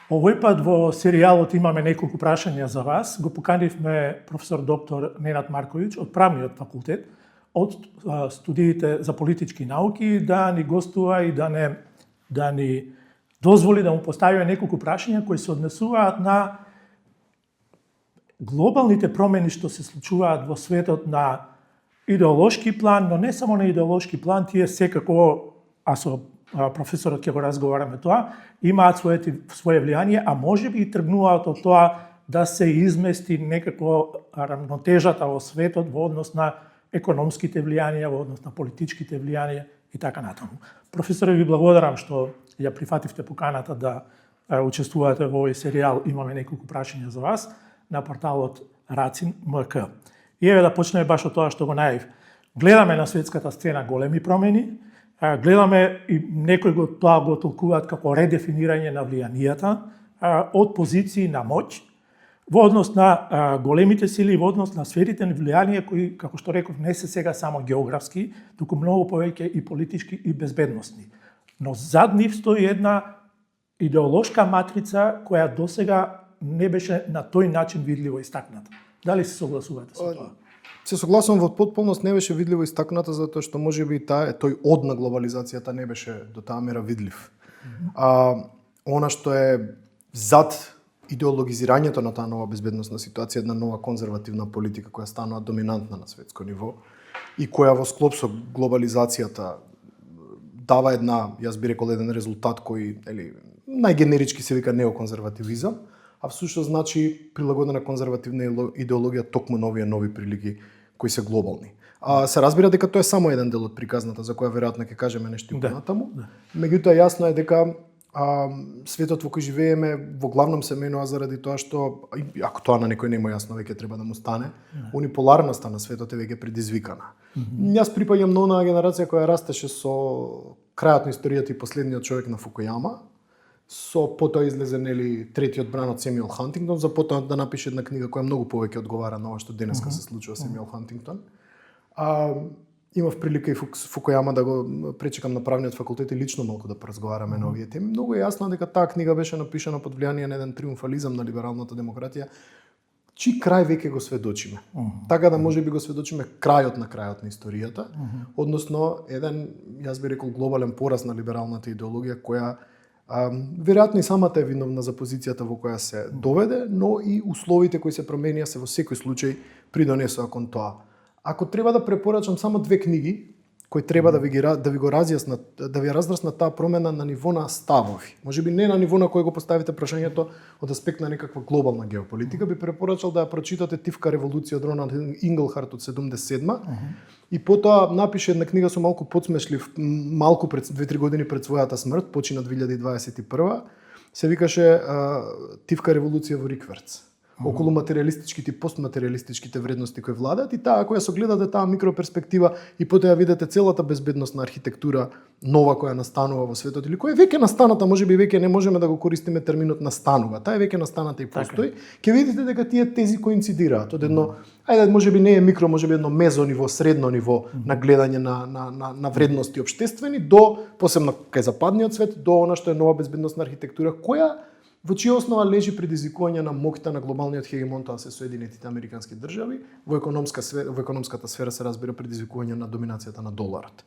Овој пат во серијалот имаме неколку прашања за вас. Го поканивме професор доктор Ненад Марковиќ од Правниот факултет, од студиите за политички науки, да ни гостува и да ни дозволи да му поставиме неколку прашања кои се однесуваат на глобалните промени што се случуваат во светот на идеолошки план, но не само на идеолошки план, тие секако, а со професорот ќе го разговараме тоа, имаат свое влијание, а можеби и тргнуваат од тоа да се измести некако рамнотежата во светот во однос на економските влијанија, во однос на политичките влијанија и така натаму. Професоре, ви благодарам што ја прифативте поканата да учествувате во овој серијал. Имаме неколку прашања за вас на порталот Рацин МК. И еве да почнеме баш од тоа што го најав. Гледаме на светската сцена големи промени, гледаме и некои тоа го толкуваат како редефинирање на влијанијата од позиции на моќ во однос на големите сили, во однос на сферите на влијание кои, како што реков, не се сега само географски, туку многу повеќе и политички и безбедносни. Но зад нив стои една идеолошка матрица која досега не беше на тој начин видливо истакната. Дали се согласувате со тоа? Се согласувам во потполност, не беше видливо истакната затоа што можеби тој од на глобализацијата не беше до таа мера видлив. Она што е зад идеологизирањето на таа нова безбедносна ситуација, една нова конзервативна политика која станува доминантна на светско ниво и која во склоп со глобализацијата дава јас би рекол, еден резултат кој, најгенерички се вика неоконзервативизам, а всушност значи прилагодена конзервативна идеологија токму на овие нови прилики кои се глобални. Се разбира дека тоа е само еден дел од приказната за која веројатно ќе кажеме нешто и понатаму. Меѓутоа јасно е дека светот во кој живееме во главном се менува заради тоа што, ако тоа на некој не му јасно, веќе треба да му стане, униполарноста на светот е веќе предизвикана. Јас припаѓам на онаа генерација која растеше со крајот на историјата и последниот човек на Фукујама, со потоа излезе третиот бран од Семјуел Хантингтон, за потоа да напише една книга која многу повеќе одговара на ова што денеска се случува Семјуел Хантингтон. Имав прилика и Фукујама да го пречекам на правниот факултет и лично малку да поразговараме на овие теми. Многу е јасно дека таа книга беше напишана под влијание на еден триумфализам на либералната демократија, чиј крај веќе го сведочиме. Така да можеби го сведочиме крајот на историјата, односно еден, јас би рекол, глобален пораз на либералната идеологија која веројатно и самата е виновна за позицијата во која се доведе, но и условите кои се променија се во секој случај придонесоа кон тоа. Ако треба да препорачам само две книги кои треба да ви го разјаснат, да ви разраснат таа промена на ниво на ставови. Можеби не на ниво на кој го поставите прашањето од аспект на некаква глобална геополитика, би препорачал да ја прочитате Тивка револуција од Роналд Инглхарт од 77 и потоа напише една книга со малку подсмешлив, малку пред 2-3 години пред својата смрт, почина 2021, се викаше Тивка револуција во Рикверц. Околу материјалистичките и постматеријалистичките вредности кои владат и таа која согледате таа микроперспектива и потоа ја видите целата безбедносна архитектура нова која настанува во светот или која е веќе настаната, можеби веќе не можеме да го користиме терминот настанува. Таа е веќе настаната и постои. Ќе видите дека тие тези коинцидираат од едно, можеби не е микро, можеби едно мезо ниво, средно ниво на гледање на вредности општествени до посебно кај западниот свет, до она што е нова безбедносна архитектура која во чија основа лежи предизвикување на моќта на глобалниот хегемон, тоа се Соединетите американски држави, во економската сфера се разбира предизвикување на доминацијата на доларот.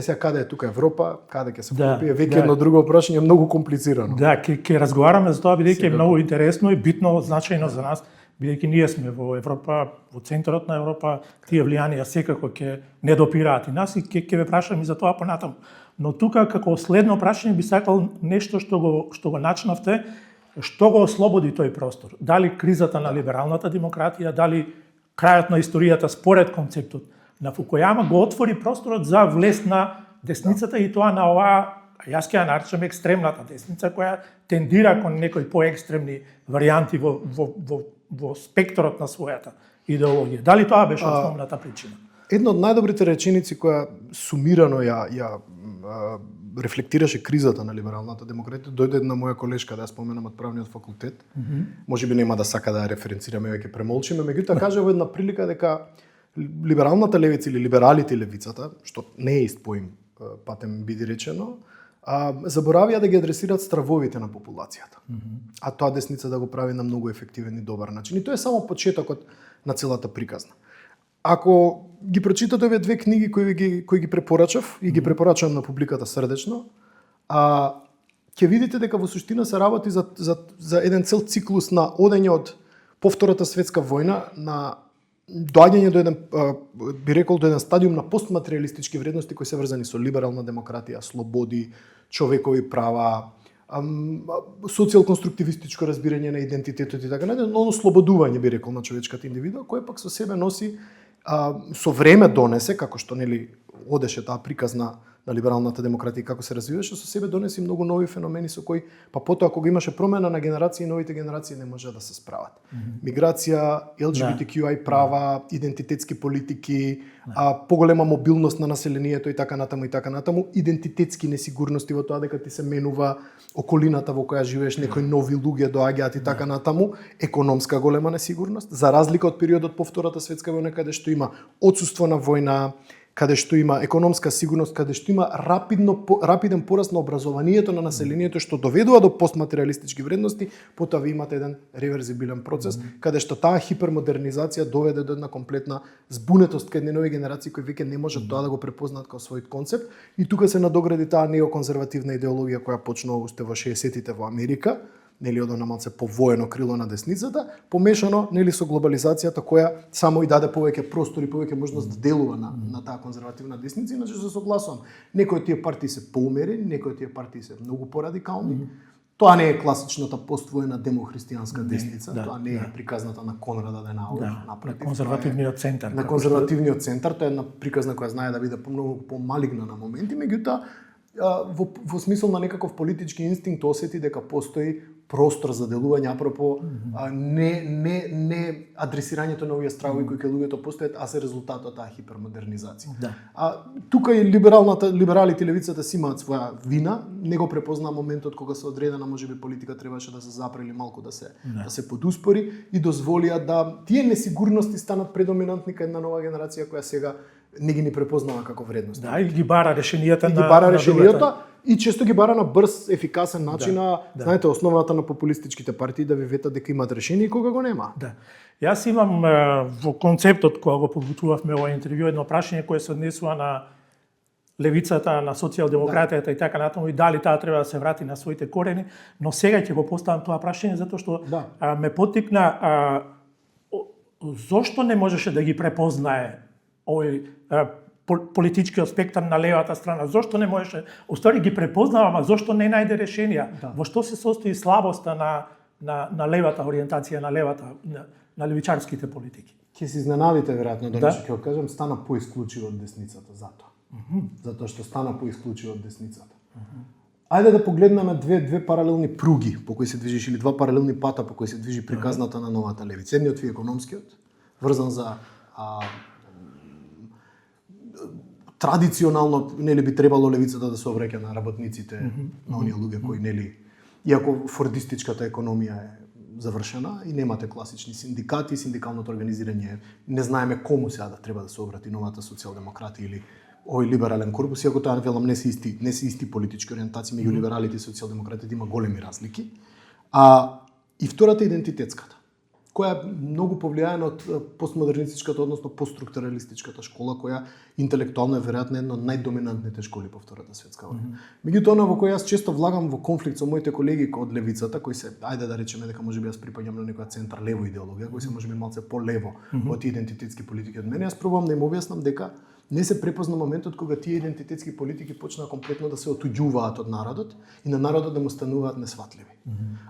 Сега каде е тука Европа, каде ќе се вклопи, веќе едно друго прашање, многу комплицирано. Да, ќе разговараме за тоа бидејќи е многу интересно и битно, значајно за нас, бидејќи ние сме во Европа, во центарот на Европа, тие влијанија секако ќе не допираат и нас и ќе ве прашам и за тоа понатаму. Но тука како следно прашање би сакал нешто што го начнавте, што го ослободи тој простор? Дали кризата на либералната демократија, дали крајот на историјата според концептот на Фукујама го отвори просторот за влез на десницата и тоа на оваа, јас ќе ја наречам екстремната десница која тендира кон некои поекстремни варијанти во спектрот на својата идеологија. Дали тоа беше основната причина? Една од најдобрите реченици која сумирано ја рефлектираше кризата на либералната демократија, дојде една моја колешка да ја споменам од правниот факултет. Можеби нема да сака да ја референцираме, веќе премолчиме, меѓутоа кажа во една прилика дека либералната левица или либералите и левицата, што не е ист поим, патем биде речено, заборавија да ги адресираат стравовите на популацијата. А тоа десница да го прави на многу ефективен и добар начин. И тоа е само почетокот на целата приказна. Ако ги прочитате овие две книги кои ги препорачав и ги препорачувам на публиката срдечно, ќе видите дека во суштина се работи за еден цел циклус на одење од по Втората светска војна на доаѓање до еден, би рекол, до еден стадиум на постматериалистички вредности кои се врзани со либерална демократија, слободи, човекови права, социјал-конструктивистичко разбирање на идентитетот и така натаму, но слободување, би рекол, на човечката индивида, кој пак со себе носи со време донесе, како што нели одеше таа приказна на либералната демократија како се развиваше, со себе донеси многу нови феномени со кои па потоа кога имаше промена на генерации, новите генерации не можеа да се справат. Миграција, LGBTQI права, идентитетски политики, поголема мобилност на населението и така натаму, идентитетски несигурности во тоа дека ти се менува околината во која живееш, некои нови луѓе доаѓаат и така натаму, економска голема несигурност, за разлика од периодот по Втората светска војна каде што има отсуство на војна, каде што има економска сигурност, каде што има рапиден пораст на образованието на населението што доведува до постматериалистички вредности, потоа ви имате еден реверзибилен процес, каде што таа хипермодернизација доведе до една комплетна збунетост кај нови генерации кои веќе не можат тоа да го препознаат како свој концепт, и тука се надогради таа неоконзервативна идеологија која почнува уште во 60-тите во Америка, нели од она малце повоено крило на десницата, помешано нели со глобализацијата која само и даде повеќе простор и повеќе можност да делува на таа конзервативна десница, иначе се согласувам. Некои од тие партии се поумерени, некои од тие партии се многу порадикални. Тоа не е класичната поствоена демохристијанска десница, тоа не е приказната на Конрад Аденауер, напротив. На конзервативниот центар. На конзервативниот центар, тоа е една приказна која знае да биде многу помалигна на моменти, меѓутоа во смисол на некаков политички инстинкт осети дека постои простор за делување апропо не адресирањето на овие стравови кои кај луѓето постојат, а се резултат од таа хипермодернизација. Тука и либералите и левицата си имаат своја вина, не го препознаа моментот кога се одредена можеби политика требаше да се запрели малку да се подуспори и дозволија да тие несигурности станат предоминантни кај една нова генерација која сега не ги препознава како вредности. И ги бара решенијата и ги бара решенијата и често ги бара на брз, ефикасен начин. Знаете, основната на популистичките партии да ви ветат дека имаат решение и кога го нема. Јас имам во концептот кога го подготвувавме овој интервју едно прашање кое се однесува на левицата, на социјалдемократијата и така натаму, и дали таа треба да се врати на своите корени, но сега ќе го поставам тоа прашање затоа што ме поттикна зошто не можеше да ги препознае овој политичкиот спектар на левата страна, зошто не можеше, уствари ги препознава, ама зошто не најде решенија? Во што се состои слабоста на левата ориентација, на левичарските политики? Ќе се изненадите веројатно ќе го кажам, стана поисклучиво од десницата затоа. Затоа што стана поисклучиво од десницата. Ајде да погледнеме две паралелни пруги по кои се движиш, или два паралелни пата по кои се движи приказната на новата левица. Едниот ви економскиот, врзан за традиционално нели би требало левицата да се обраќа на работниците, на оние луѓе кои нели, иако фордистичката економија е завршена и немате класични синдикати, синдикалното организирање, не знаеме кому сега да треба да се обрати новата социјалдемократија или овој либерален корпус, иако тоа велам не се исти политички ориентации меѓу либералите и социјалдемократите, има големи разлики. И втората идентитетската, која е многу повлијаена од постмодернистичката, односно постструктуралистичката школа, која интелектуално е веројатно една од најдоминантните школи по Втората светска војна. Меѓутоа, она во кој јас често влагам во конфликт со моите колеги од левицата, кои се, ајде да речеме дека можеби јас припаѓам на некоја центар лево идеологија, кои се можеби малце по-лево од идентитетски политики од мене, јас пробувам да им објаснам дека не се препозна моментот кога тие идентитетски политики почнаа комплетно да се отуѓуваат од народот и на народот да му стануваат несватливи.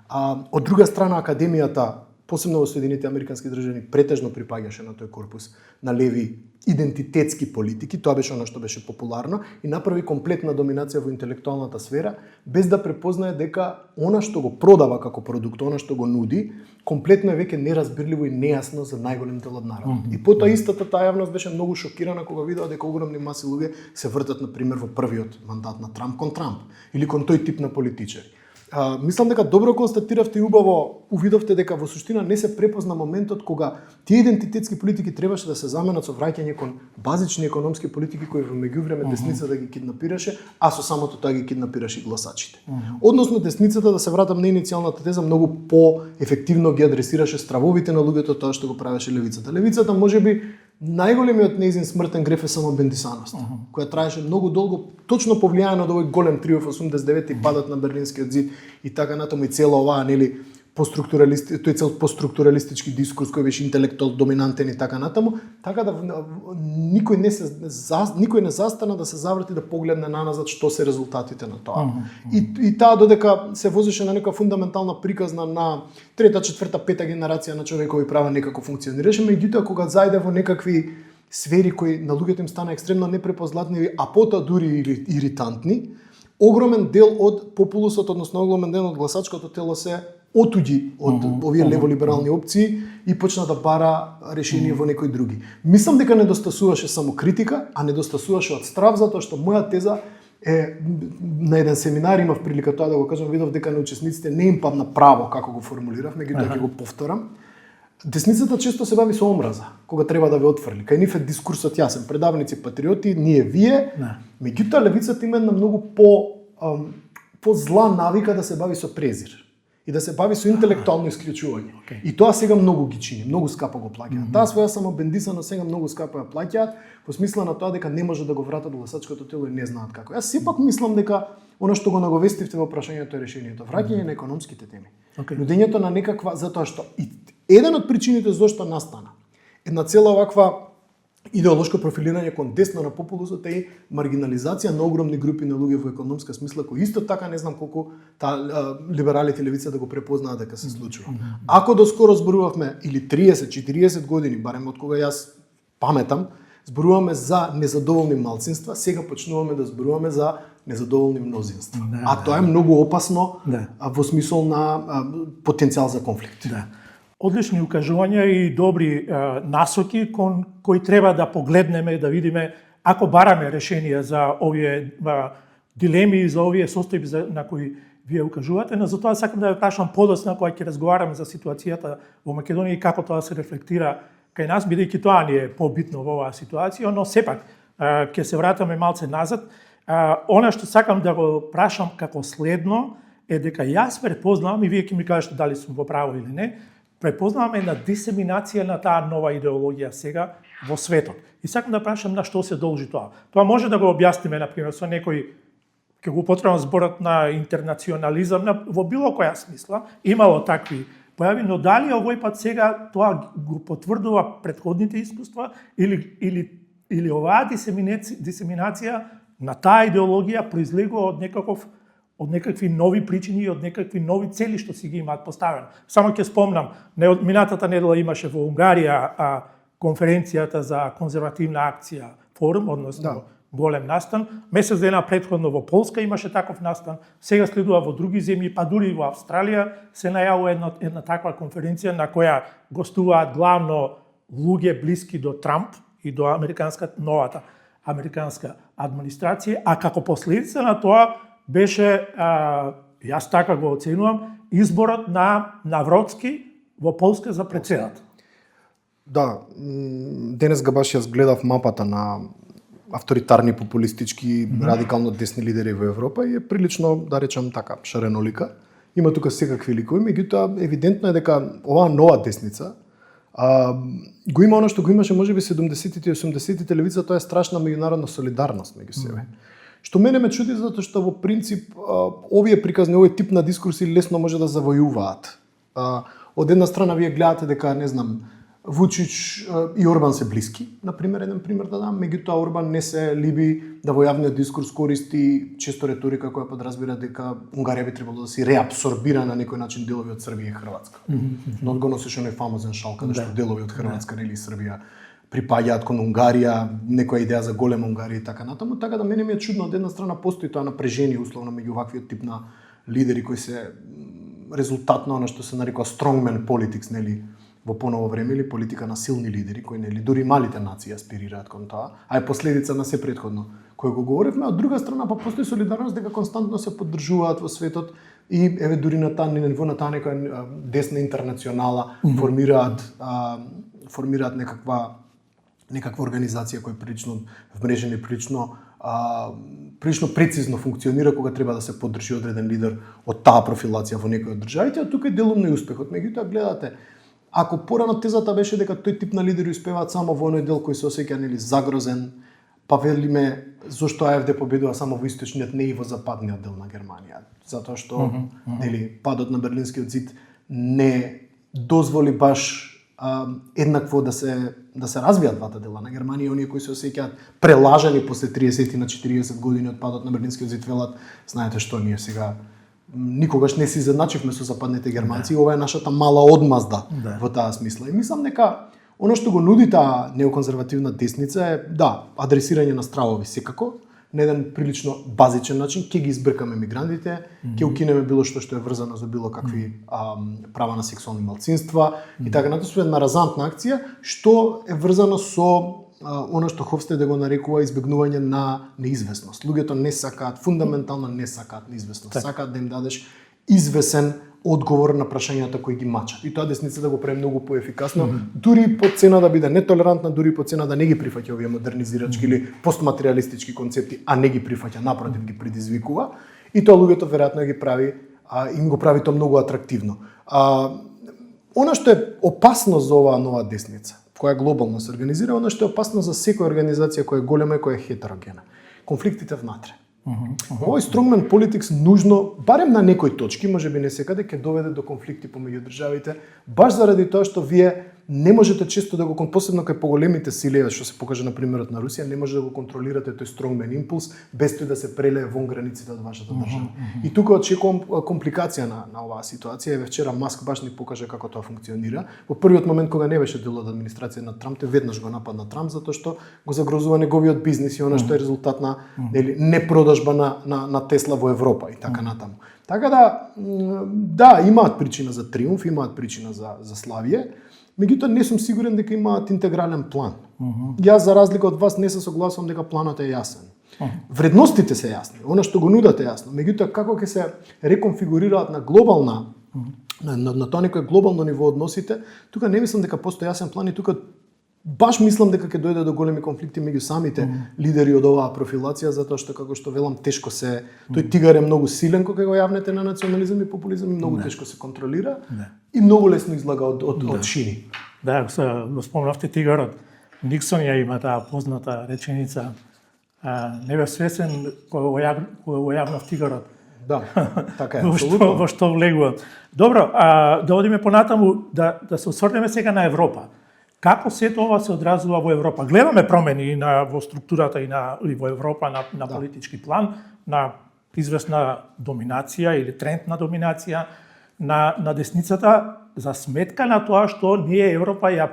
Од друга страна, академијата, посебно во Соединетите Американски држави, претежно припаѓаше на тој корпус на леви идентитетски политики, тоа беше она што беше популарно и направи комплетна доминација во интелектуалната сфера, без да препознае дека она што го продава како продукт, она што го нуди, комплетно е веќе неразбирливо и нејасно за најголем дел од народот. И потоа истата таа јавност беше многу шокирана кога видела дека огромни маси луѓе се вртат на пример во првиот мандат на Трамп кон Трамп или кон тој тип на политичари. Мислам дека добро констатиравте и убаво увидовте дека во суштина не се препозна моментот кога тие идентитетски политики требаше да се заменат со враќање кон базични економски политики кои во меѓувреме десницата ги киднапираше, а со самото тоа ги киднапираше и гласачите. Односно десницата, да се вратам на иницијалната теза, многу по-ефективно ги адресираше стравовите на луѓето тоа што го правеше левицата. Левицата можеби најголемиот нејзин смртен греф е само бендисаност, која траеше многу долго, точно повлијана од овој голем триумф 89 и падот на Берлинскиот зид и така натаму и цела оваа тој цел постструктуралистички дискурс кој беше интелектуал доминантен и така натаму, така да никој не застана да се заврти да погледне наназад што се резултатите на тоа. И таа додека се возеше на нека фундаментална приказна на трета, четврта, пета генерација на човекови права некако функционираше, меѓутоа кога зајде во некакви сфери кои на луѓето им стана екстремно непрепознатливи, а потоа дури и иритантни, огромен дел од популусот, односно огромен дел од гласачкото тело се отуѓи од овие леволиберални опции и почна да бара решение во некои други. Мислам дека недостасуваше само критика, а недостасуваше од страв, затоа што моја теза е, на еден семинар имав прилика тоа да го кажам, видов дека на учесниците не им падна право како го формулирав, меѓутоа ќе го повторам. Десницата често се бави со омраза, кога треба да ве отфрли. Кај нив е дискурсот јасен, предавници, патриоти, ние, вие. Меѓутоа левицата има една многу по зла навика да се бави со презир и да се бави со интелектуално исклучување. И тоа сега многу ги чини, многу скапо го плаќаат. Таа своја самобендисаност сега многу скапо ја плаќаат, во смисла на тоа дека не може да го вратат гласачкото тело и не знаат како. Јас сепак мислам дека она што го наговестивте во прашањето е решението, враќање на економските теми. Нудењето на некаква, затоа што и еден од причините зошто настана една цела оваква идеолошко профилирање кон десно на популусот е маргинализација на огромни групи на луѓе во економска смисла, кои исто така не знам колку либералите и левица да го препознаат дека се случува. Ако доскоро зборувавме или 30-40 години, барем од кога јас паметам, зборуваме за незадоволни малцинства, сега почнуваме да зборуваме за незадоволни мнозинства. А тоа е многу опасно во смисол на потенцијал за конфликт. Одлични укажувања и добри насоки кон кои треба да погледнеме, да видиме, ако бараме решенија за овие дилеми и за овие состојби на кои вие укажувате, но затоа сакам да ве прашам подоцна кога ќе разговараме за ситуацијата во Македонија и како тоа се рефлектира кај нас, бидејќи тоа ни е побитно во оваа ситуација, но сепак ќе се вратаме малце назад. Она што сакам да го прашам како следно е дека јас препознавам, и вие ќе ми кажете дали сум во право или не, препознаваме една дисеминација на таа нова идеологија сега во светот. И сакам да прашам на што се должи тоа. Тоа може да го објасниме, например, со некој, ќе го употребам зборот на интернационализам, во било која смисла, имало такви појави, но дали овој пат сега тоа го потврдува претходните искуства или оваа дисеминација на таа идеологија произлегува од некакви нови причини и од некакви нови цели што си ги имаат поставено. Само ќе спомнам, минатата недела имаше во Унгарија конференцијата за конзервативна акција форум, односно голем настан. Месец дена претходно во Полска имаше таков настан, сега следува во други земји, па дури и во Австралија се најавува една таква конференција на која гостуваат главно луѓе блиски до Трамп и до новата американска администрација, а како последица на тоа беше, јас така го оценувам, изборот на Навроцки во Полска за председател. Да, денеска баш јас гледав мапата на авторитарни, популистички, радикално десни лидери во Европа и е прилично, да речам така, шаренолика. Има тука секакви ликови, меѓутоа евидентно е дека оваа нова десница го има оно што го имаше можеби 70-тите и 80-тите левица, тоа е страшна меѓународна солидарност меѓу себе. Што мене ме чуди затоа што во принцип овие приказни, овој тип на дискурси лесно може да завојуваат. Од една страна вие гледате дека, не знам, Вучич и Орбан се блиски, например, еден пример да дам, меѓутоа Орбан не се либи да во јавниот дискурс користи често реторика која подразбира дека Унгарија би требало да се реабсорбира на некој начин делови од Србија и Хрватска. Но го носеше оној фамозен шал каде што делови од Хрватска или Србија припаѓаат кон Унгарија, некоја идеја за голема Унгарија и така натаму, така да мене ми е чудно од една страна постои тоа напрежение условно меѓу ваквиот тип на лидери кои се резултат на она што се нарекува strongman politics, нели, во поново време или политика на силни лидери, кои нели дури малите нации аспирираат кон тоа, а е последица на се претходно кој го говоревме. Од друга страна па постои солидарност дека константно се поддржуваат во светот и еве дури на таа ниво, на таа некоја десна интернационала формираат некаква организација која прилично вмрежена и прилично прецизно функционира кога треба да се поддржи одреден лидер од таа профилација во некој од државите, а тука е делумно и успехот. Меѓутоа гледате, ако порано тезата беше дека тој тип на лидери успеваат само во оној дел кој се осеќа нели загрозен, па велиме зошто АФД победува само во источниот, не и во западниот дел на Германија, затоа што нели падот на Берлинскиот зид не дозволи баш еднакво да се развијат двата дела на Германија. Оние кои се осеќаат прелажани после 30 на 40 години од падот на Берлинскиот зид велат, знаете што, ние сега никогаш не се изедначивме со западните германци, ова е нашата мала одмазда во таа смисла. И мислам дека оно што го нуди таа неоконзервативна десница е адресирање на стравови секако, на еден прилично базичен начин, ќе ги избркаме мигрантите, ќе укинеме било што е врзано за било какви права на сексуални малцинства и така натаму, една разантна акција што е врзано со оно што Хофстед го нарекува избегнување на неизвестност. Луѓето не сакаат, фундаментално не сакаат неизвестност. Сакаат да им дадеш извесен одговор на прашањата кои ги мачат. И тоа десницата го прави многу поефикасно, дури по цена да биде нетолерантна, дури по цена да не ги прифаќа овие модернизирачки или постматериалистички концепти, а не ги прифаќа, напротив ги предизвикува. И тоа луѓето веројатно ги прави, им го прави тоа многу атрактивно. Она што е опасно за оваа нова десница, која глобално се организира, она што е опасно за секоја организација која е голема и која е хетерогена. Конфликтите внатре. Овој strongman politics нужно, барем на некои точки, можеби не секаде, ќе доведе до конфликти помеѓу државите, баш заради тоа што вие не можете често да го, посебно кај поголемите сили, што се покажа на примерот на Русија, не може да го контролирате тој strongman импулс без тој да се прелее вон границите од вашата држава. И тука очекувам компликација на оваа ситуација. Еве вчера Маск баш ни покажа како тоа функционира. Во првиот момент кога не беше дел од администрација на Трамп, веднаш го нападна Трамп затоа што го загрозува неговиот бизнис и она што е резултат на непродажба на Тесла во Европа и така натаму. Така да, имаат причина за триумф, имаат причина за славие. Меѓутоа не сум сигурен дека имаат интегрален план. Јас за разлика од вас не се согласувам дека планот е јасен. Вредностите се јасни, она што го нудат е јасно. Меѓутоа како ќе се реконфигурираат на глобална на тоа некој глобално ниво односите, тука не мислам дека постои јасен план и тука баш мислам дека ќе дојде до големи конфликти меѓу самите лидери од оваа профилација, затоа што како што велам тешко се тој тигар е многу силен кога го јавнете на национализам и популизам и многу тешко се контролира и многу лесно излага од шини. Да, го спомнавте тигарот. Никсон ја има таа позната реченица. Не бев свесен кога го јавнав тигарот. Да, така е, апсолутно. Во што влегува. Добро, да одиме понатаму, да се осврнеме сега на Европа. Како сето ова се одразува во Европа? Гледаме промени во структурата и во Европа на политички план, на известна доминација или тренд на доминација на десницата за сметка на тоа што ние Европа ја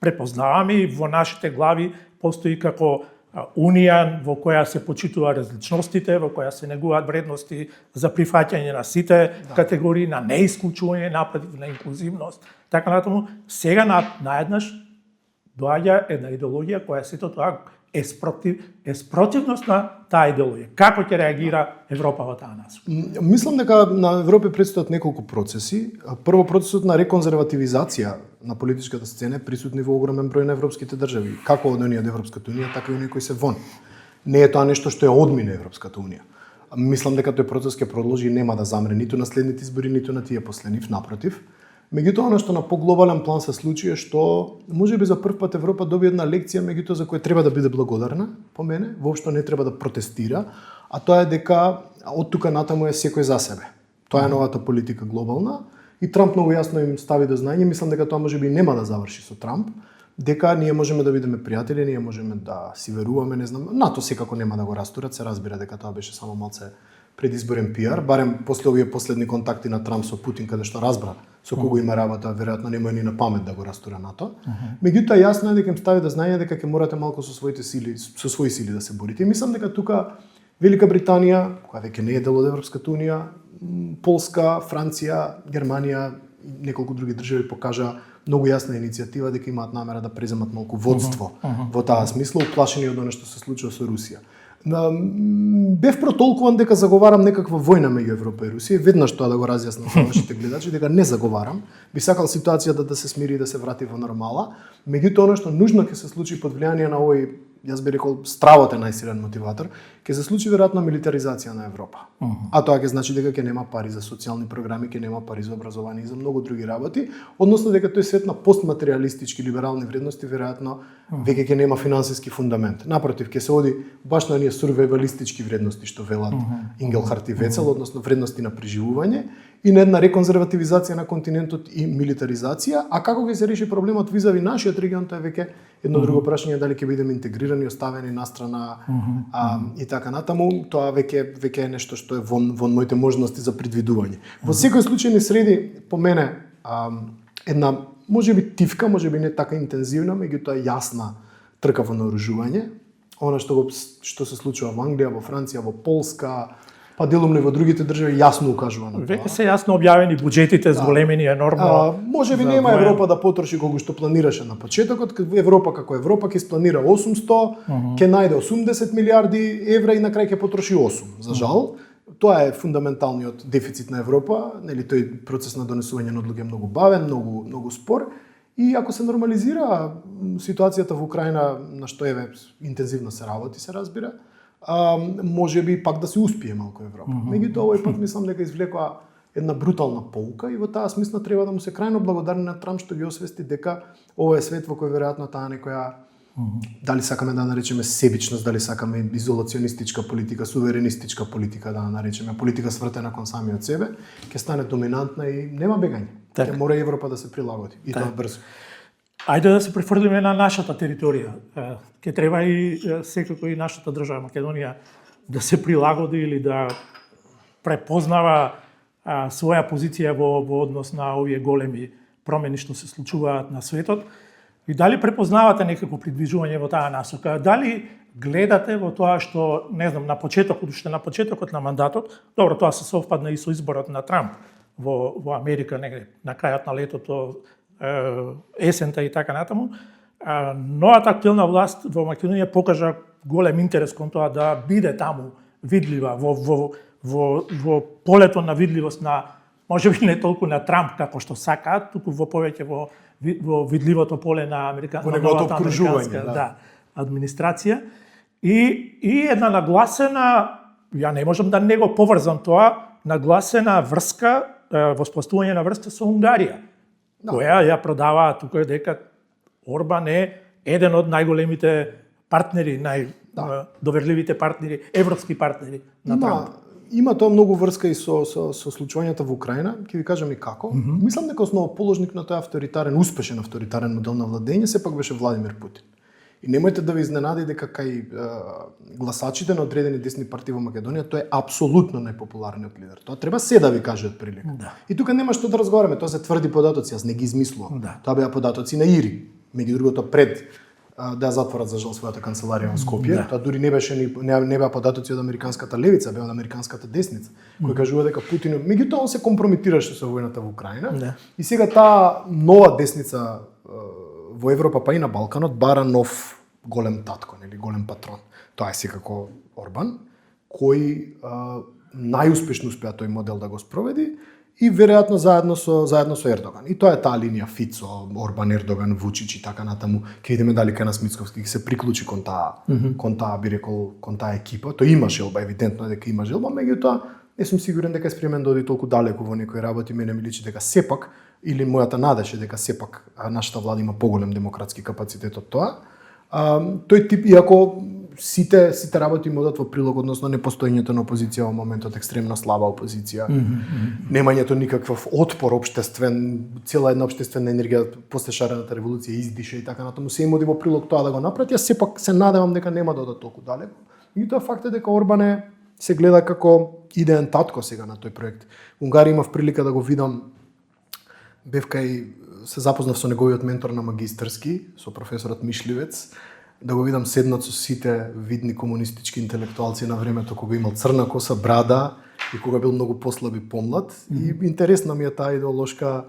препознаваме и во нашите глави постои како унија во која се почитува различностите, во која се негуваат вредности за прифаќање на сите категории, на неисклучување, напротив, на инклузивност. Така натаму, сега наеднаш доаѓа една идеологија која сето тоа е спротивност на таа идеологија. Како ќе реагира Европа во таа насока? Мислам дека на Европа предстојат неколку процеси. Прво, процесот на реконзервативизација на политичката сцена е присутни во огромен број на европските држави, како од оние од Европската унија, така и оние кои се вон. Не е тоа нешто што е одмина Европската унија. Мислам дека тој процес ќе продолжи и нема да замре ниту на следните избори, ниту на тие последнив, напротив. Меѓутоа, она што на поглобален план се случи е што можеби за прв пат Европа доби една лекција, меѓутоа за која треба да биде благодарна, по мене, воопшто не треба да протестира, а тоа е дека од тука натаму е секој за себе. Тоа е новата политика глобална и Трамп многу јасно им стави до знање, мислам дека тоа можеби нема да заврши со Трамп, дека ние можеме да бидеме пријатели, ние можеме да си веруваме, не знам, НАТО секако нема да го растурат, се разбира дека тоа беше само малце предизборен пиар, барем после овие последни контакти на Трамп со Путин, каде што разбра со кого има работа, веројатно нема ни на памет да го растура НАТО. Меѓутоа јасно е дека им стави да знање дека ќе морате малку со свои сили да се борите. И мислам дека тука Велика Британија, која веќе не е дел од Европската унија, Полска, Франција, Германија, неколку други држави покажа многу јасна иницијатива дека имаат намера да преземат малку водство во таа смисла, уплашени од она што се случува со Русија. Бев протолкуван дека заговарам некаква војна меѓу Европа и Русија, веднаш тоа да го разјаснам со вашите гледачи, дека не заговарам. Би сакал ситуацијата да се смири и да се врати во нормала, меѓутоа она што нужно ќе се случи под влијание на овој, јас би рекол, стравот е најсилен мотиватор, ќе се случи веројатно милитаризација на Европа. А тоа ќе значи дека ќе нема пари за социјални програми, ќе нема пари за образование и за многу други работи, односно дека тој свет на постматеријалистички либерални вредности веројатно веќе ќе нема финансиски фундамент. Напротив, ќе се оди баш на оние сурвивалистички вредности што велат Ингелхарт и Вецел, односно вредности на преживување и на една реконзервативизација на континентот и милитаризација, а како ќе се реши проблемот визави нашиот регион, тоа е веќе едно друго прашање, дали ќе бидеме интегрирани, оставени настрана и така натаму, тоа веќе е нешто што е вон моите можности за предвидување. Во секој случај не среди по мене една можеби тивка, можеби не така интензивна, меѓутоа јасна трка во наоружување. Она што се случува во Англија, во Франција, во Полска, па делумно и во другите држави јасно укажува на тоа. Веќе се јасно објавени буџетите зголемени енормно. Можеби нема Европа да потроши колку што планираше на почетокот, Европа како Европа ќе спланира 800, ќе најде 80 милиарди евра и на крај ќе потроши 8. За жал, тоа е фундаменталниот дефицит на Европа, нели тој процес на донесување на одлуки е многу бавен, многу спор. И ако се нормализира ситуацијата во Украина, на што интензивно се работи, се разбира, може би пак да се успие малку Европа. Меѓутоа овој пат мислам дека извлекоа една брутална поука и во таа смисла треба да му се крајно благодарни на Трамп што ги освести дека ова е свет во кој веројатно таа некоја дали сакаме да наречеме себичност, дали сакаме изолационистичка политика, суверенистичка политика да наречеме, политика свртена кон самиот себе, ќе стане доминантна и нема бегање. Ќе мора Европа да се прилагоди и тоа брзо. Ајде да се префрлиме на нашата територија. Ќе треба и секако и нашата држава Македонија да се прилагоди или да препознава своја позиција во однос на овие големи промени што се случуваат на светот. И дали препознавате некако придвижување во таа насока? Дали гледате во тоа што, не знам, на почетокот на мандатот, добро, тоа се совпадна и со изборот на Трамп во Америка негде на крајот на летото, есента и така натаму, новата актуелна власт во Македонија покажа голем интерес кон тоа да биде таму видлива во полето на видливост на, можеби не толку на Трамп како што сакаат, туку во повеќе во видливото поле на новата американска администрација и една нагласена, ја не можам да не го поврзам тоа, нагласена врска, воспоставување на врска со Унгарија, која ја продава тука дека Орбан е еден од најголемите партнери, најдоверливите партнери, европски партнери на Трамп. Има тоа многу врска и со случувањата во Украина, ќе ви кажам и како. Мислам дека основоположник на тој успешен авторитарен модел на владење сепак беше Владимир Путин. И немојте да ви изненади дека кај гласачите на одредени десни партии во Македонија тој е апсолутно најпопуларниот лидер. Тоа треба се да ви кажат прилика. И тука нема што да разговараме, тоа се тврди податоци, јас не ги измислувам. Тоа беа податоци на Ири, меѓу другото пред да затворат за жал својата канцеларија во Скопје. Тоа дури не беа податоци од американската левица, беа од американската десница, кој кажува дека Путин, меѓутоа он се компрометираше со војната во Украина. И сега таа нова десница во Европа па и на Балканот бара нов голем татко, нели голем патрон. Тоа е секако Орбан, кој најуспешно успеа тој модел да го спроведи и веројатно заедно со Ердоган. И тоа е таа линија Фицо, Орбан, Ердоган, Вучич и така натаму. Ќе видиме дали Кенас Мицковски ќе се приклучи кон таа би рекол кон таа екипа. Тој има желба, евидентно е дека има желба, меѓутоа не сум сигурен дека е спремен да оди толку далеку во некои работи. Мене ми личи дека сепак или мојата надеж е дека сепак нашата влада има поголем демократски капацитет од тоа. Тој тип, иако сите работи му одат во прилог, односно непостоењето на опозиција во моментот, екстремно слаба опозиција, немањето никаков отпор општествен, цела една општествена енергија после шарената револуција издиша и така натаму, се им оди во прилог тоа да го направи. Јас сепак се надевам дека нема да одат толку далеку. И тоа факт е дека Орбан се гледа како идеен татко сега на тој проект. Унгарија имав прилика да го видам, бев кај се запознав со неговиот ментор на магистарски, со професорот Мишливец, да го видам седнат со сите видни комунистички интелектуалци на времето кога имал црна коса, брада и кога бил многу послаб и помлад. И интересна ми е таа идеолошка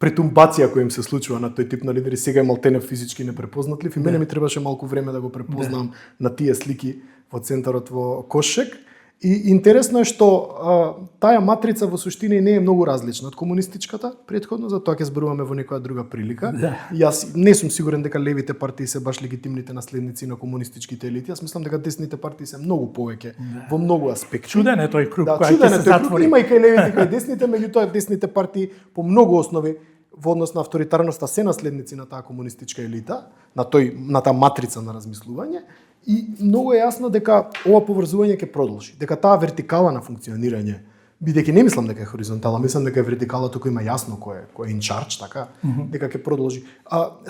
претумбација која им се случува на тој тип на лидери, сега е малтене физички непрепознатлив и мене ми требаше малку време да го препознам на тие слики во центарот во Кошек. И интересно е што таа матрица во суштина не е многу различна од комунистичката претходно, затоа ќе зборуваме во некоја друга прилика. Јас не сум сигурен дека левите партии се баш легитимните наследници на комунистичките елити. Јас мислам дека десните партии се многу повеќе во многу аспекти. Чуден е тој круг кој ќе се затвори. Има и кај левите и кај десните, меѓутоа десните партии по многу основи во однос на авторитарноста се наследници на таа комунистичка елита, на таа матрица на размислување. И многу е јасно дека ова поврзување ќе продолжи, дека таа вертикала на функционирање, бидејќи не мислам дека е хоризонтална, мислам дека е вертикалата кој има јасно кој е in charge, така, дека ќе продолжи.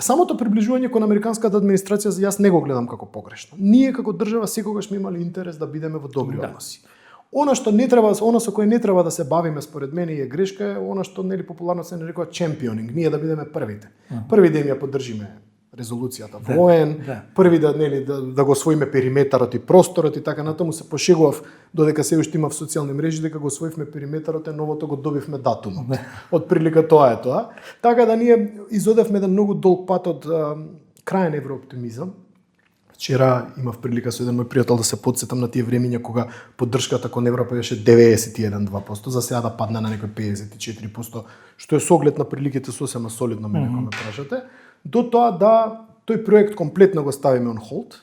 Самото приближување кон американската администрација јас не го гледам како погрешно. Ние како држава секогаш сме имали интерес да бидеме во добри односи. Она што не треба, она со кое не треба да се бавиме според мене е грешка е она што нели популарно се нарекува чемпионинг, ние да бидеме првите. Први да им ја поддржиме резолуцијата во ООН, први да го освоиме периметарот и просторот и така натаму. Се пошегував додека се уште имав социјални мрежи дека го освоивме периметарот, новото го добивме датумот. Од прилика тоа е тоа. Така да ние изодевме еден многу долг пат од крајен еврооптимизам. Вчера имав прилика со еден мој пријател да се потсетам на тие времиња кога поддршката кон Европа беше 91-2%, за сега да падне на некој 54%, што е со оглед на приликите сосема солидно мене кога ме прашате. До тоа да тој проект комплетно го ставиме on hold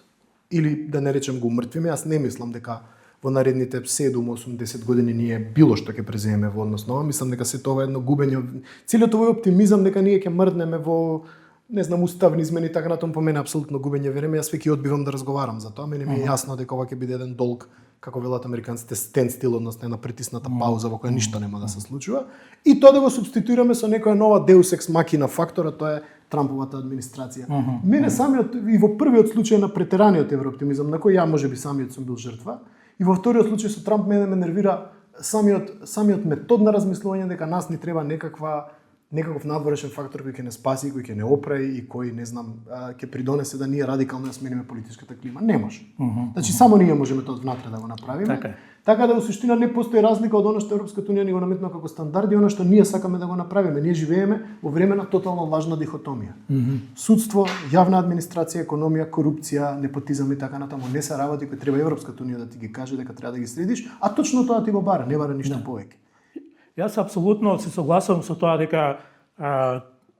или да не речем го умртвиме. Јас не мислам дека во наредните 7-8-10 години ние било што ќе преземеме во однос на ова. Мислам дека се тоа е едно губење. Целиот овој оптимизам дека ние ќе мрднеме во не знам уставни измени така натаму по мене апсолутно губење време. Јас веќе одбивам да разговарам за тоа. Мене ми е јасно дека ова ќе биде еден долг, како велат американците, standstill, односно една притисната пауза во која ништо нема да се случува. И тоа да го субституираме со некоја нова deus ex machina фактора, тоа е Трамповата администрација. Мене самиот и во првиот случај на претераниот еврооптимизам, на кој ја можеби самиот сум бил жртва, и во вториот случај со Трамп мене ме нервира самиот метод на размислување дека нас ни треба некаков надворешен фактор кој ќе не спаси, кој ќе не оправи и кој не знам ќе придонесе да ние радикално ја смениме политичката клима. Не може. Значи само ние можеме тоа внатре да го направиме. Така да во суштина не постои разлика од она што Европската унија ни го наметнува како стандарди и она што ние сакаме да го направиме. Ние живееме во време на тотално лажна дихотомија. Судство, јавна администрација, економија, корупција, непотизам и така натаму не се работи кои треба Европската унија да ти ги каже дека треба да ги следиш, а точно тоа ти го бара, не бара ништо повеќе. Јас апсолутно се согласувам со тоа дека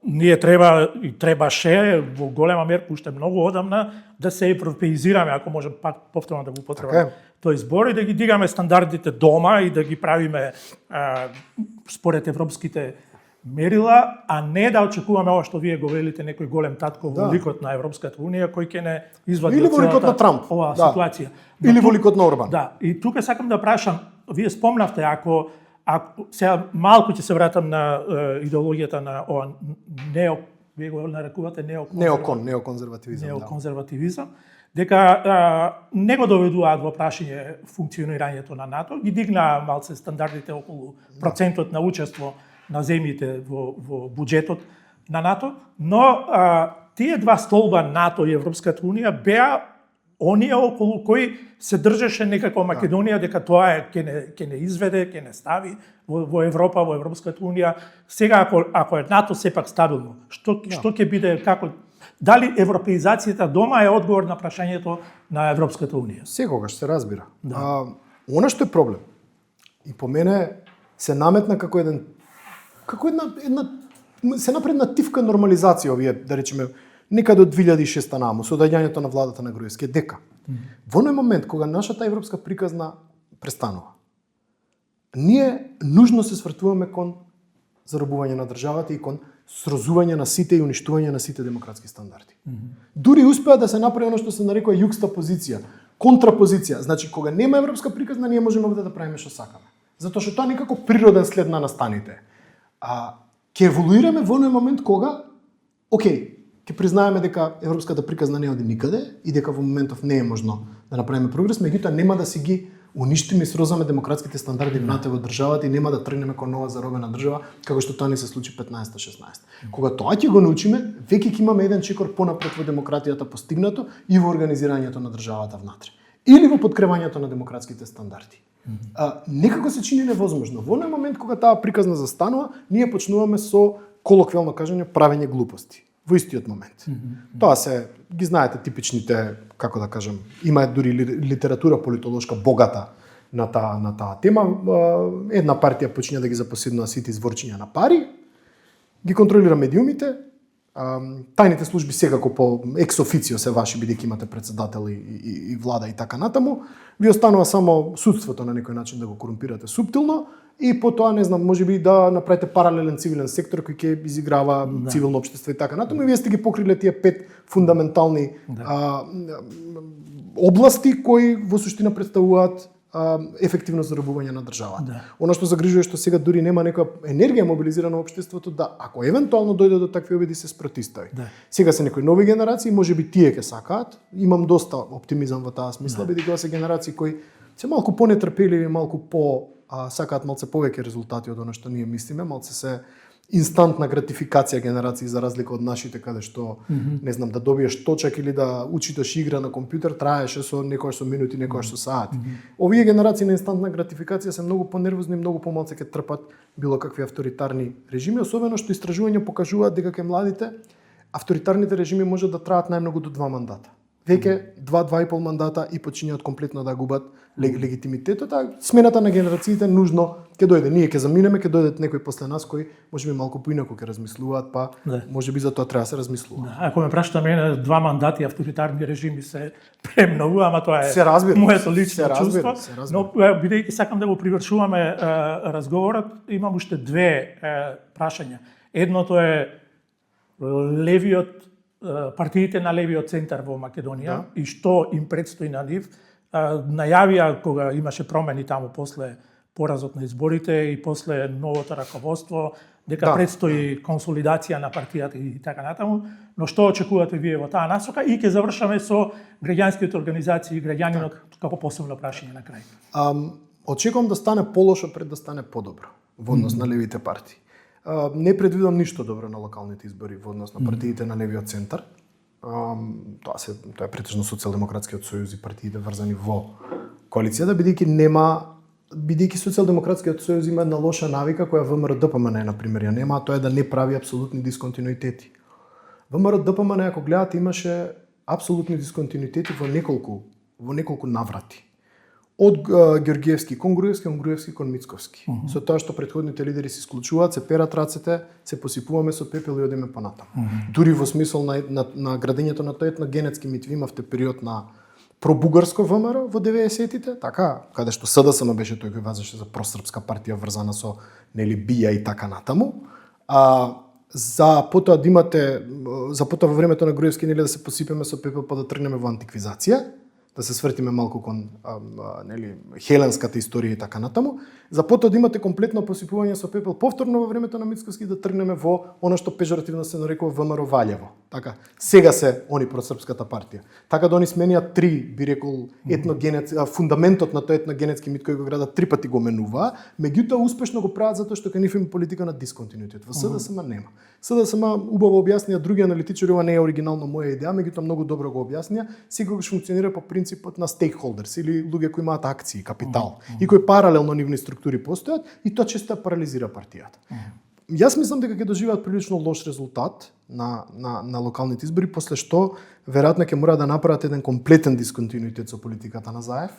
ние треба и требаше во голема мерка уште многу одамна да се европеизираме, ако можам пак повторно да го употребам тој збор, и да ги дигаме стандардите дома и да ги правиме според европските мерила, а не да очекуваме ова што вие го велите, некој голем татко во ликот на Европската унија кој ќе не извади или во ликот на Трамп оваа ситуација. Или во ликот на Орбан. Да, и тука сакам да прашам, вие спомнавте ако сега малку ќе се вратам на идеологијата на ова вие го нарекувате неоконзервативизам, дека не го доведуваат во прашање функционирањето на НАТО, ги дигнаа малце стандардите околу процентот на учество на земјите во буџетот на НАТО, но тие два столба НАТО и Европската унија беа оние околу кои се држеше некако Македонија дека тоа ќе не изведе, ќе не стави во Европа, во Европската унија. Сега ако е НАТО сепак стабилно, што ќе биде, како дали европеизацијата дома е одговор на прашањето на Европската унија? Секогаш се разбира. Она што е проблем и по мене се наметна како една се направи една тивка нормализација овие, да речеме, некаде од 2006 наму, со доаѓањето на владата на Груевски, дека во оној момент кога нашата европска приказна престанува, ние нужно се свртуваме кон заробување на државата и кон срозување на сите и уништување на сите демократски стандарди. Дури успеа да се направи оно што се нарекува јукстапозиција, контрапозиција. Значи, кога нема европска приказна, ние можеме да правиме што сакаме. Затоа што тоа некако природен след на настаните. Ќе еволуираме во оној момент кога, ќе признаеме дека европската приказна не оди никаде и дека во моментов не е можно да направиме прогрес, меѓутоа нема да си ги уништиме и срозаме демократските стандарди внатре во државата и нема да тргнеме кон нова заробена држава, како што тоа не се случи 15-16. Кога тоа ќе го научиме, веќе ќе имаме еден чекор понапред во демократијата постигнато и во организирањето на државата внатре. Или во подкрепањето на демократските стандарди. Некако се чини невозможно. Во оној момент кога таа приказна застанува, ние почнуваме со колоквиално кажање, правење глупости во истиот момент. Тоа се, ги знаете типичните, како да кажам, има дури литература политолошка богата на таа тема. Една партија почиња да ги запоседнува сите изворчиња на пари, ги контролира медиумите, тајните служби секако по екс официо се ваши, бидејќи имате председател и влада и така натаму, ви останува само судството на некој начин да го корумпирате суптилно и потоа, не знам, можеби да направите паралелен цивилен сектор кој ќе изиграва цивилно општество и така натаму, и вие сте ги покриле тие 5 фундаментални области кои во суштина представуваат ефективно зарабување на државата. Она што загрижува е што сега дури нема некоја енергија мобилизирана во општеството да, ако евентуално дојде до такви обиди, се спротистави. Сега се некои нови генерации, можеби тие ќе сакаат. Имам доста оптимизам во таа смисла, бидејќи се генерации кои се малку понетрпеливи, малку сакаат малце повеќе резултати од она што ние мислиме, малце се инстантна гратификација генерации за разлика од нашите каде што не знам да добиеш точак или да учиташ игра на компјутер траеше со некојаш со минути, некојаш со сати. Овие генерации на инстантна гратификација се многу понервозни, многу помалку ќе трпат било какви авторитарни режими, особено што истражувања покажуваат дека кај младите авторитарните режими може да траат најмногу до 2 мандата. Веќе 2-2,5 мандата и почињаат комплетно да губат легитимитетот, а смената на генерациите нужно ќе дојде. Ние ќе заминеме, ќе дојдат некои после нас кои можеби малку поинаку ќе размислуваат, па можеби за тоа треба да се размислува. Ако ме прашате мене, 2 мандати авторитарни режими се премногу, ама тоа е моето лично чувство. Но бидејќи сакам да го привршуваме разговорот, имам уште 2 прашања. Едното е левиот партиите на левиот центар во Македонија и што им предстои на нив. Најавија кога имаше промени таму после поразот на изборите и после новото раководство, дека предстои консолидација на партијата и така натаму, но што очекувате вие во таа насока и ќе завршаме со граѓанските организации и граѓанинот како посебно прашање на крај. Очекувам да стане полошо пред да стане подобро во однос на левите партии. Не предвидам ништо добро на локалните избори во однос на партиите на левиот центар. Тоа е претежно социјалдемократскиот сојуз и партиите врзани во коалицијата, бидејќи социјалдемократскиот сојуз има една лоша навика која ВМРО-ДПМН на пример ја нема, а тоа е да не прави апсолутни дисконтинуитети. ВМРО-ДПМН, ако гледате, имаше апсолутни дисконтинуитети во неколку наврати. Од Ѓорѓиевски кон Груевски, кон Груевски кон Мицковски. Со тоа што претходните лидери се исклучуваат, се перат рацете, се посипуваме со пепел и одиме понатаму. Дури во смисол на градењето на тој етногенетски мит, ви имавте период на пробугарско ВМРО во 90-тите, така, каде што СДСМ беше тој кој вазеше за просрпска партија врзана со БИА и така натаму. За потоа да имате, за потоа во времето на Груевски да се посипеме со пепел па да тргнеме во антиквизација, да се свртиме малку кон хеленската историја и така натаму, за потоа да имате комплетно посипување со пепел повторно во времето на Мицковски да тргнеме во она што пежоративно се нарекува ВМРО Валјево. Така, сега се они просрпската партија. Така да они смениат 3, би рекол, фундаментот на тој етногенетски мит кој го градат 3 пати го менува, меѓутоа успешно го прават затоа што кај нив има политика на дисконтинуитет. Во СДСМ нема. СДСМ убаво објаснија други аналитичари, ова не е оригинално моја идеја, меѓутоа многу добро го објаснија, секогаш функционира по принципот на стейкхолдерс или луѓе кои имаат акции, капитал и кои паралелно нивни структури постојат и тоа често парализира партијата. Јас мислам дека ќе доживеат прилично лош резултат на локалните избори, после што веројатно ќе мора да направат еден комплетен дисконтинуитет со политиката на Заев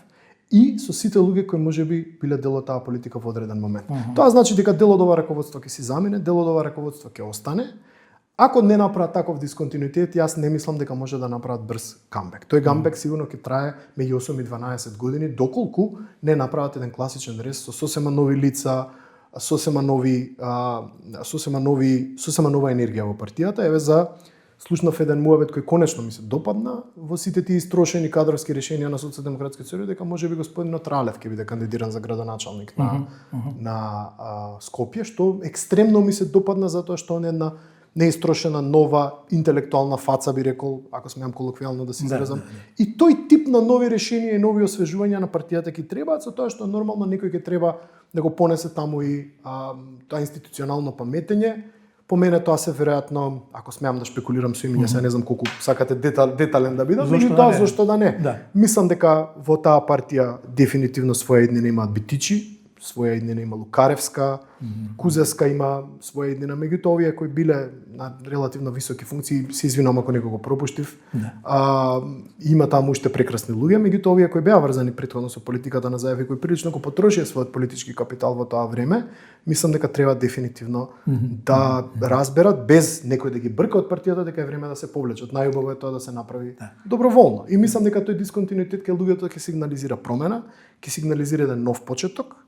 и со сите луѓе кои можеби биле дел од таа политика во одреден момент. Тоа значи дека дел од ова раководство ќе си замине, дел од ова раководство ќе остане. Ако не направат таков дисконтинуитет, јас не мислам дека може да направат брз камбек. Тој камбек сигурно ќе трае меѓу 8 и 12 години, доколку не направат еден класичен рез со сосема нови лица, сосема нова енергија во партијата. Еве за слушнав еден муавет кој конечно ми се допадна во сите тие истрошени кадровски решенија на Социјалдемократскиот сојуз, дека можеби господинот Ралев ќе биде кандидиран за градоначалник на Скопје, што екстремно ми се допадна затоа што он е една неистрошена нова интелектуална фаца, би рекол, ако смеам колоквијално да се изразам. И тој тип на нови решенија и нови освежувања на партијата ќе требаат, со тоа што нормално некој ќе треба да го понесе таму и тоа институционално паметење. По мене тоа се веројатно, ако смеам да шпекулирам со имиња, се не знам колку сакате детален да бидам, зошто да не. Мислам дека во таа партија дефинитивно своја иднина имаат битичи, своја иднина, има Лукаревска, Кузевска има своја иднина, меѓутоа овие кои биле на релативно високи функции, се извинувам ако некого пропуштив. Има таму уште прекрасни луѓе, меѓутоа овие кои беа врзани претходно со политиката на Заев и кои прилично го потрошија својот политички капитал во тоа време, мислам дека треба дефинитивно да разберат без некој да ги брка од партијата дека е време да се повлечат. Најубаво е тоа да се направи доброволно. И мислам дека тој дисконтинуитет кај луѓето ќе сигнализира промена, ќе сигнализира еден нов почеток.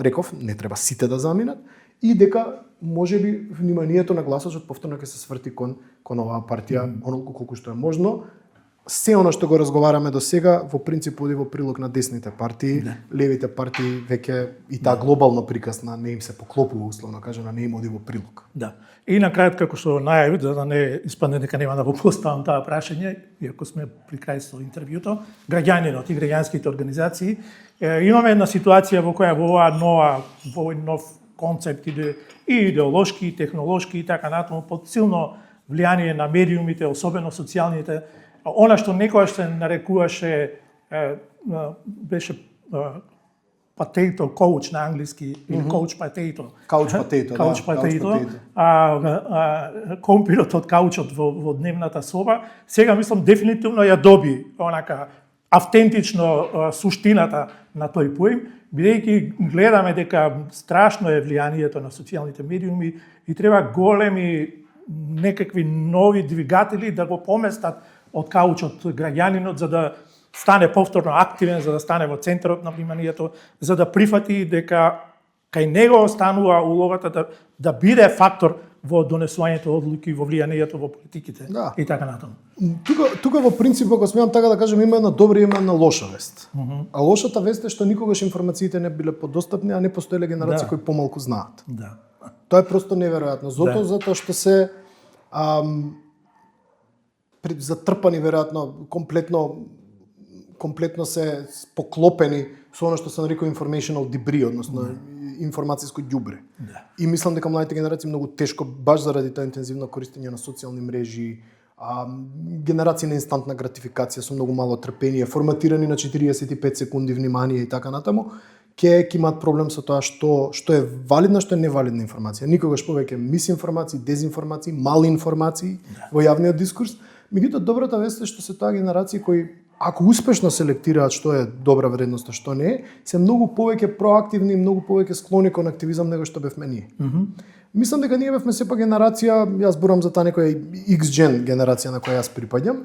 Реков, не треба сите да заминат и дека можеби вниманието на гласачот повторно ќе се сврти кон оваа партија онолку колку што е можно. Се она што го разговараме до сега во принцип оди во прилог на десните партии, левите партии веќе и таа глобална приказна не им се поклопува, условно кажано, не им оди во прилог. Да. И на крајот, како што најави, за да не испадне дека нема да го поставам таа прашање, иако сме при крај со интервјуто, граѓанинот и граѓанските организации, имаме една ситуација во која во овој нов концепт и идеолошки, и технолошки и така натаму, под силно влијание на медиумите, особено социјалните, она што некојаш се нарекуваше, беше potato coach на англиски, или coach potato. Couch potato, couch potato. Компирот од каучот во дневната соба, сега мислам дефинитивно ја доби онака автентично суштината на тој поим, бидејќи гледаме дека страшно е влијанието на социјалните медиуми и треба големи некакви нови двигатели да го поместат од каучот граѓанинот за да стане повторно активен, за да стане во центарот на вниманието, за да прифати дека кај него останува улогата да биде фактор во донесувањето одлуки, во влијанието во политиките и така натаму. Тука во принцип, ако смеам така да кажем, има една добра и има една лоша вест. А лошата вест е што никогаш информациите не биле подостапни, а не постоеле генерации кои помалку знаат. Тоа е просто неверојатно. Затоа што се затрпани веројатно комплетно се поклопени со она што се нарекува informational debris, односно информацијско ѓубре. И мислам дека младите генерации многу тешко, баш заради тоа интензивно користење на социјални мрежи, генерации на инстантна гратификација со многу мало трпение, форматирани на 45 секунди внимание и така натаму, ќе имаат проблем со тоа што е валидна, што е невалидна информација. Никогаш повеќе мисинформации, дезинформации, малинформации во јавниот дискурс. Меѓутоа, добрата вест е што се тоа генерации кои, ако успешно селектираат што е добра вредност, а што не е, се многу повеќе проактивни и многу повеќе склони кон активизам него што бевме ние. Мислам дека ние бевме сепак генерација, јас зборам за таа некоја X-gen генерација на која јас припаѓам,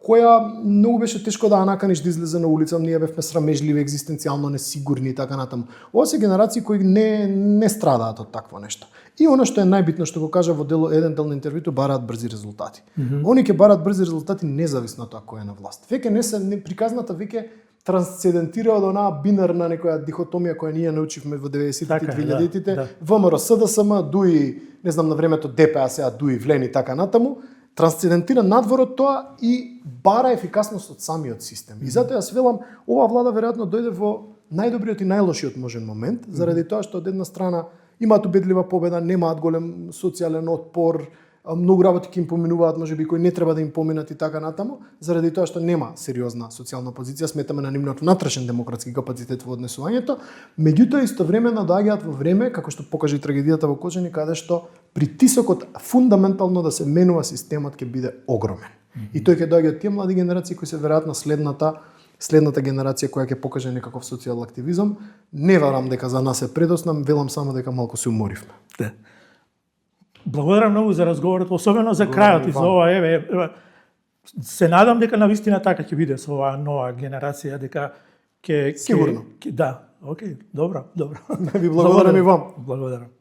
која многу беше тешко да наканиш да излезе на улица, ние бевме срамежливи, екзистенцијално несигурни и така натаму. Ова се генерации кои не страдаат од такво нешто. И она што е најбитно што го кажа во еден дел на интервјуто, бараат брзи резултати. Они ќе бараат брзи резултати независно од тоа кој е на власт. Веќе приказната веќе трансцендентира од онаа бинарна некоја дихотомија која ние научивме во 90-тите и 2000-тите, ВМРО, СДСМ, ДУИ, не знам на времето ДПА, сега ДУИ, ВЛЕН и така натаму, трансцендентира надвор од тоа и бара ефикасност од самиот систем. И затоа јас велам, ова влада веројатно дојде во најдобриот и најлошиот можен момент, заради тоа што од една страна имаат убедлива победа, немаат голем социјален отпор, многу работи ќе им поминуваат, можеби кои не треба да им поминат и така натаму, заради тоа што нема сериозна социјална позиција, сметаме на нивниот внатрешен демократски капацитет во однесувањето, меѓутоа истовремено доаѓаат во време, како што покажа и трагедијата во Кожани, каде што притисокот фундаментално да се менува системот ќе биде огромен. И тој ќе доаѓа од тие млади генерации кои се веројатно следната генерација која ќе покаже некаков социјал активизам. Не верам дека за нас е предоснам, велам само дека малку се уморивме. Благодарам многу за разговорот, особено за крајот и за ова, се надам дека навистина така ќе биде со оваа нова генерација, дека ќе сигурно. Да, окей, добро. Ви благодарам и вам. Благодарам.